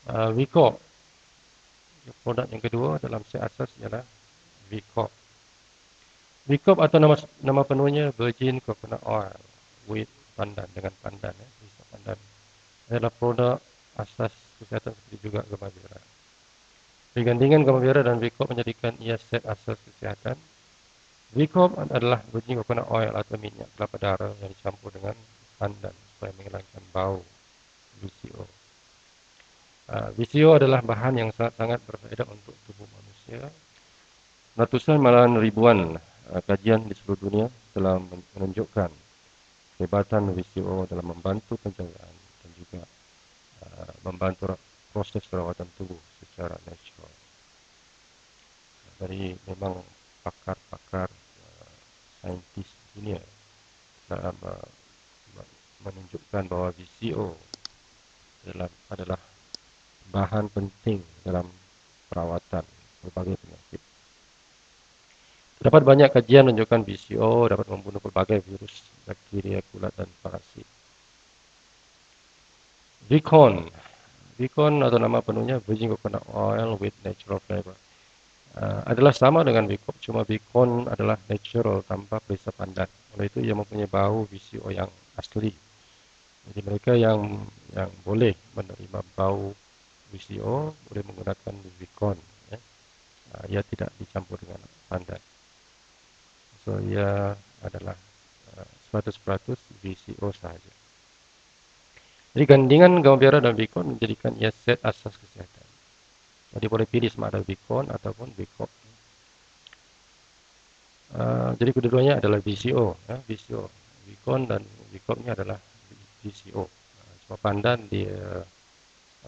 VCOP, produk yang kedua dalam set asas ialah VCOP. VCOP atau nama penuhnya Virgin Coconut Oil with pandan, dengan pandan, pandan, adalah produk asas kesihatan seperti juga gabah merah. Pergandingan gabah merah dan VCOP menjadikan ia set asas kesihatan. VCOP adalah virgin coconut oil atau minyak kelapa darah yang dicampur dengan pandan supaya menghilangkan bau VCO. VCO adalah bahan yang sangat-sangat berfaedah untuk tubuh manusia. Ratusan malahan ribuan kajian di seluruh dunia telah menunjukkan kehebatan VCO dalam membantu pencahayaan dan juga membantu proses perawatan tubuh secara natural. Dari memang pakar-pakar saintis dunia dalam menunjukkan bahawa VCO adalah bahan penting dalam perawatan berbagai penyakit. Terdapat banyak kajian menunjukkan VCO dapat membunuh pelbagai virus, bakteria, kulat dan parasit. VCON atau nama penuhnya Virgin Coconut Oil with Natural Flavor adalah sama dengan VCOP, cuma VCON adalah natural tanpa perisa pandan. Oleh itu ia mempunyai bau VCO yang asli. Jadi mereka yang boleh menerima bau VCO boleh menggunakan VCON. Ia tidak dicampur dengan pandan. So ia adalah 100% VCO sahaja. Jadi gandingan gabah merah dan VCON menjadikan ia set asas kesihatan. Jadi boleh pilih sama ada VCON ataupun VCOP. Jadi kedua-duanya adalah VCO. VCO. VCON dan VCOP ini adalah VCO. Cuma pandan dia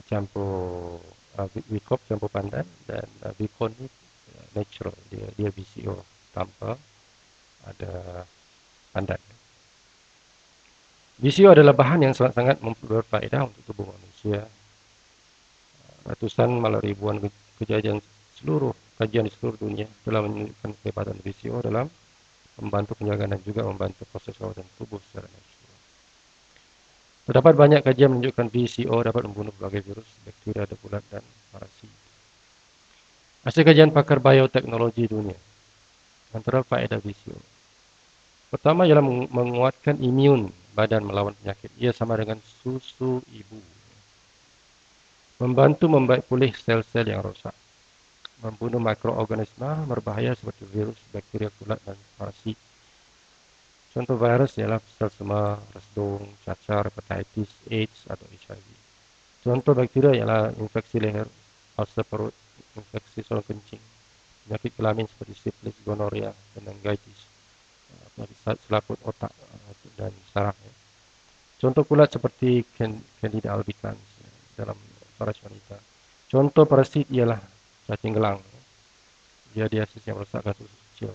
campur VCOP campur pandan dan VCON ini natural. Dia VCO tanpa ada pandan. VCO adalah bahan yang sangat-sangat berfaedah untuk tubuh manusia. Ratusan malah ribuan kajian di seluruh dunia telah menunjukkan kehebatan VCO dalam membantu penjagaan dan juga membantu proses perawatan tubuh secara natural. Terdapat banyak kajian menunjukkan VCO dapat membunuh berbagai virus, bakteria, kulat dan parasit. Hasil kajian pakar bioteknologi dunia. Antara faedah VCO. Pertama ialah menguatkan imun badan melawan penyakit. Ia sama dengan susu ibu. Membantu membaik pulih sel-sel yang rosak. Membunuh mikroorganisma berbahaya seperti virus, bakteria, kulat dan parasit. Contoh virus ialah selsema, resdung, cacar, hepatitis, AIDS atau HIV. Contoh bakteria ialah infeksi leher, ulcer perut, infeksi saluran kencing, penyakit kelamin seperti sifilis, gonorea, meningitis, selaput otak dan saraf. Contoh kulat seperti Candida albicans dalam paras wanita. Contoh parasit ialah cacing gelang. Dia diasis yang merosakkan susu kecil.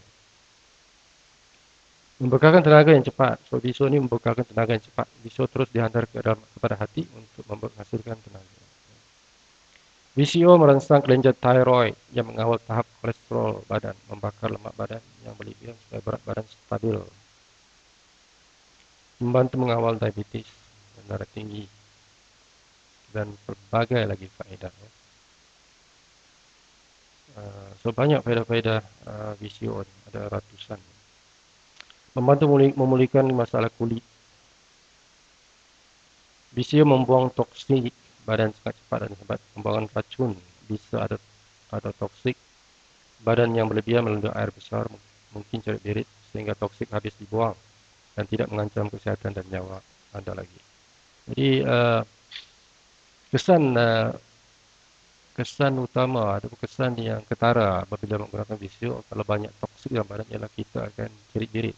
Membekalkan tenaga yang cepat. So VCO ini membekalkan tenaga yang cepat. VCO terus dihantar kepada hati untuk menghasilkan tenaga. VCO merangsang kelenjar thyroid yang mengawal tahap kolesterol badan, membakar lemak badan yang berlebihan supaya berat badan stabil. Membantu mengawal diabetes, darah tinggi dan berbagai lagi faedah. So banyak faedah-faedah VCO ini, ada ratusan. Membantu memulihkan masalah kulit. VCO membuang toksik badan sangat cepat dan hebat. Pembuangan racun bisa ada toksik badan yang berlebihan melalui air besar mungkin cerit-berit sehingga toksik habis dibuang dan tidak mengancam kesihatan dan nyawa anda lagi. Jadi kesan utama atau kesan yang ketara apabila menggunakan VCO kalau banyak toksik dalam badan ialah kita akan cerit-berit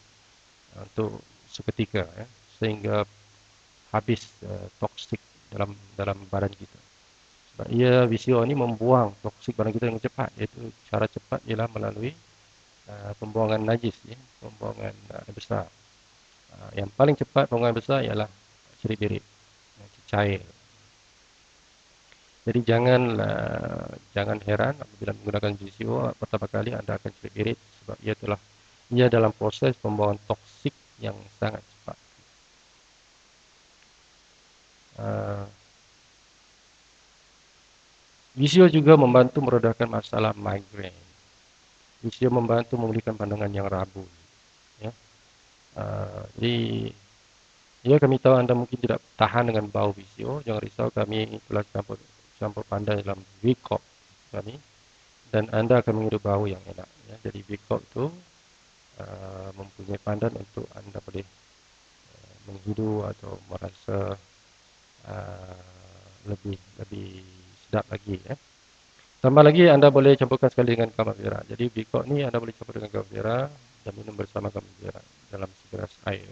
untuk seketika sehingga habis toksik dalam badan kita. Sebab VCO ini membuang toksik badan kita dengan cepat, iaitu cara cepat ialah melalui pembuangan najis, pembuangan air besar. Yang paling cepat pembuangan besar ialah cerit-berit, cair. Jadi jangan heran apabila menggunakan VCO pertama kali anda akan cerit-berit sebab ia dalam proses pembuangan toksik yang sangat cepat. VCO juga membantu meredakan masalah migrain. VCO membantu memulihkan pandangan yang rabun. Ya. Jadi, ya kami tahu anda mungkin tidak tahan dengan bau VCO. Jangan risau, kami telah campur pandai dalam VCOP kami. Dan anda akan menghirup bau yang enak. Ya. Jadi VCOP itu mempunyai pandan untuk anda boleh menghidu atau merasa lebih sedap lagi. Ya. Tambah lagi anda boleh campurkan sekali dengan Camavera. Jadi VCOP ni anda boleh campur dengan Camavera dan minum bersama Camavera dalam segelas air.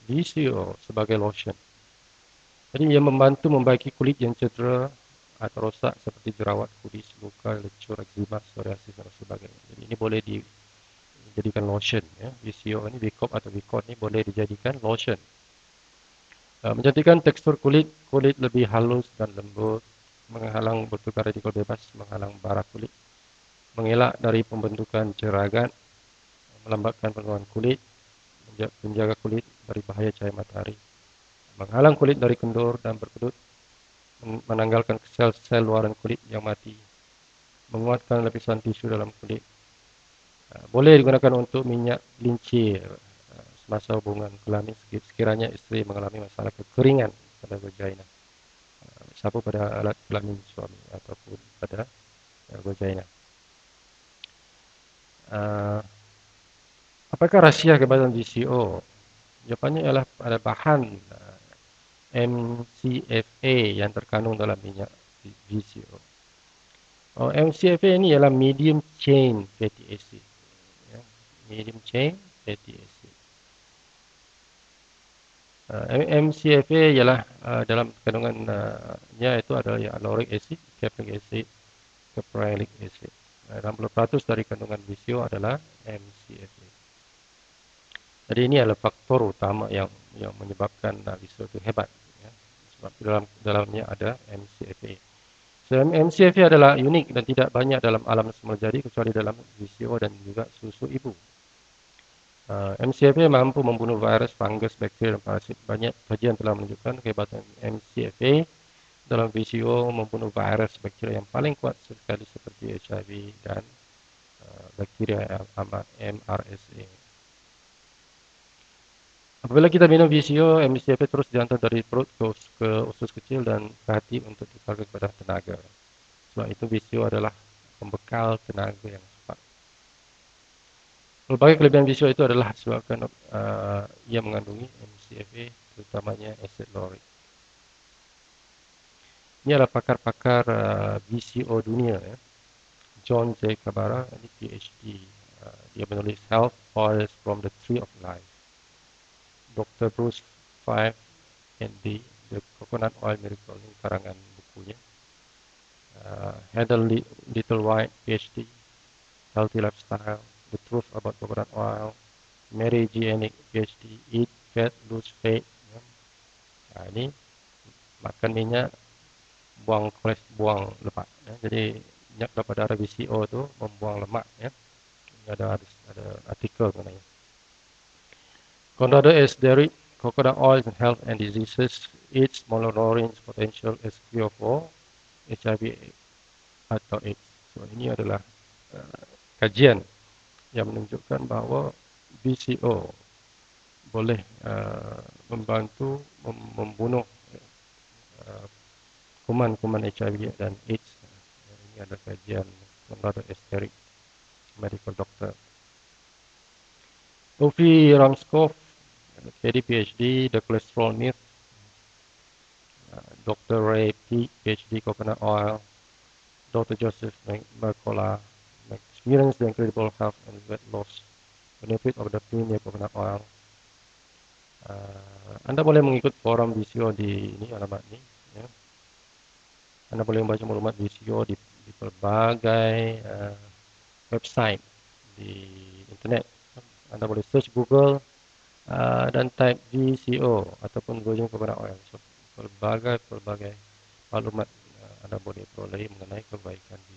VCO sebagai lotion. Jadi ia membantu membaiki kulit yang cedera atau rosak seperti jerawat, kudis, luka, lecur, eczema, psoriasis dan sebagainya. Jadi ini boleh dijadikan lotion. Ya. VCO ini, VCOP atau VCOP ni boleh dijadikan lotion. Menjadikan tekstur kulit lebih halus dan lembut, menghalang bertukar radikal bebas, menghalang bara kulit, mengelak dari pembentukan ceragan, melambatkan penuaan kulit, menjaga kulit dari bahaya cahaya matahari, menghalang kulit dari kendur dan berkedut, menanggalkan sel-sel luaran kulit yang mati, menguatkan lapisan tisu dalam kulit. Boleh digunakan untuk minyak lincir semasa hubungan kelamin sekiranya isteri mengalami masalah kekeringan pada vagina, sapu pada alat kelamin suami ataupun pada vagina. Apakah rahsia kehebasan VCO? Jawapannya ialah pada bahan MCFA yang terkandung dalam minyak VCO. MCFA ini ialah medium chain fatty acid. Ya, medium chain fatty acid. MCFA ialah dalam kandungannya itu adalah lauric acid, capric acid, caprylic acid. 60% dari kandungan VCO adalah MCFA. Jadi ini adalah faktor utama yang menyebabkan VCO itu hebat. Ya. Sebab dalamnya ada MCFA. So, MCFA adalah unik dan tidak banyak dalam alam semula jadi kecuali dalam VCO dan juga susu ibu. MCFA mampu membunuh virus, fungus, bakteria dan parasit. Banyak kajian telah menunjukkan kehebatan MCFA dalam VCO membunuh virus, bakteria yang paling kuat sekali seperti HIV dan bakteria MRSA. Apabila kita minum VCO, MCFA terus dihantar dari perut ke usus kecil dan ke hati untuk disalurkan kepada tenaga. Sebab itu VCO adalah pembekal tenaga yang cepat. Pelbagai kelebihan VCO itu adalah sebabkan ia mengandungi MCFA, terutamanya asid lauric. Ini adalah pakar-pakar VCO dunia. Ya. John J. Cabrera, ini PhD. Dia menulis Health Oils from the Tree of Life. Dr. Bruce 5 ND, The Coconut Oil Miracle, ini karangan bukunya. Heather Littlewhite, PhD, Healthy Lifestyle, The Truth About Coconut Oil. Mary G. Enig, PhD, Eat Fat, Lose Fat. Ya. Nah, ini makan minyak, buang lemak. Ya. Jadi minyak kelapa darah VCO itu membuang lemak. Ya. Ini ada artikel mengenai. Conrado S. Derrick, Coconut Oil in Health and Diseases, its mononorins potential as cure for HIV atau AIDS. So, ini adalah kajian yang menunjukkan bahawa VCO boleh membantu membunuh kuman-kuman HIV dan AIDS. Ini adalah kajian Conrado S. Derrick, medical doctor. Sophie Ramskov, PhD, The Cholesterol Myth. Dr. Ray Peake, PhD, Coconut Oil. Dr. Joseph Mercola, experience the incredible health and weight loss benefit of the premier coconut oil. Anda boleh mengikut forum VCO di ini, alamat ini. Ya. Anda boleh membaca maklumat VCO di pelbagai website di internet. Anda boleh search Google dan type VCO ataupun virgin coconut oil. So, pelbagai maklumat anda boleh peroleh mengenai kebaikan